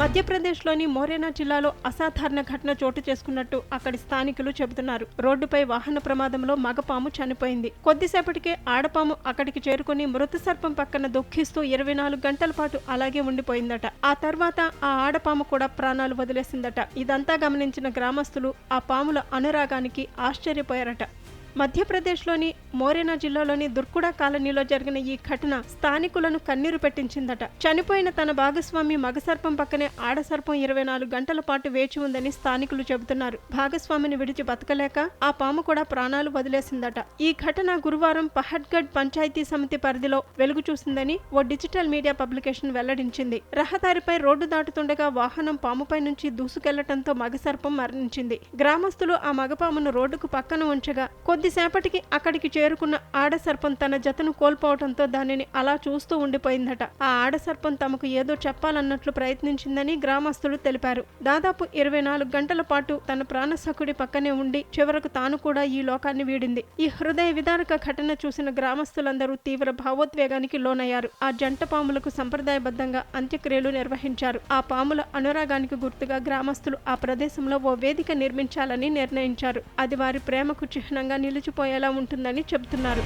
మధ్యప్రదేశ్లోని మోరేనా జిల్లాలో అసాధారణ ఘటన చోటు చేసుకున్నట్టు అక్కడి స్థానికులు చెబుతున్నారు. రోడ్డుపై వాహన ప్రమాదంలో మగపాము చనిపోయింది. కొద్దిసేపటికే ఆడపాము అక్కడికి చేరుకుని మృత సర్పం పక్కన దుఃఖిస్తూ 24 గంటల పాటు అలాగే ఉండిపోయిందట. ఆ తర్వాత ఆ ఆడపాము కూడా ప్రాణాలు వదిలేసిందట. ఇదంతా గమనించిన గ్రామస్తులు ఆ పాముల అనురాగానికి ఆశ్చర్యపోయారట. మధ్యప్రదేశ్లోని మోరేనా జిల్లాలోని దుర్కుడా కాలనీలో జరిగిన ఈ ఘటన స్థానికులను కన్నీరు పెట్టించిందట. చనిపోయిన తన భాగస్వామి మగసర్పం పక్కనే ఆడసర్పం 24 గంటల పాటు వేచి ఉందని స్థానికులు చెబుతున్నారు. భాగస్వామిని విడిచి బతకలేక ఆ పాము కూడా ప్రాణాలు వదిలేసిందట. ఈ ఘటన గురువారం పహడ్గఢ్ పంచాయతీ సమితి పరిధిలో వెలుగు చూసిందని ఓ డిజిటల్ మీడియా పబ్లికేషన్ వెల్లడించింది. రహదారిపై రోడ్డు దాటుతుండగా వాహనం పాముపై నుంచి దూసుకెళ్లటంతో మగసర్పం మరణించింది. గ్రామస్తులు ఆ మగపామును రోడ్డుకు పక్కన ఉంచగా కొద్దిసేపటికి అక్కడికి చేరుకున్న ఆడసర్పం తన జతను కోల్పోవడంతో దానిని అలా చూస్తూ ఉండిపోయిందట. ఆ ఆడసర్పం తమకు ఏదో చెప్పాలన్నట్లు ప్రయత్నించిందని గ్రామస్తులు తెలిపారు. దాదాపు 24 గంటల పాటు తన ప్రాణసఖుడి పక్కనే ఉండి చివరకు తాను కూడా ఈ లోకాన్ని వీడింది. ఈ హృదయ విదారక ఘటన చూసిన గ్రామస్తులందరూ తీవ్ర భావోద్వేగానికి లోనయ్యారు. ఆ జంట పాములకు సంప్రదాయబద్ధంగా అంత్యక్రియలు నిర్వహించారు. ఆ పాముల అనురాగానికి గుర్తుగా గ్రామస్తులు ఆ ప్రదేశంలో ఓ వేదిక నిర్మించాలని నిర్ణయించారు. అది వారి ప్రేమకు చిహ్నంగా నిలిచిపోయేలా ఉంటుందని చెబుతున్నారు.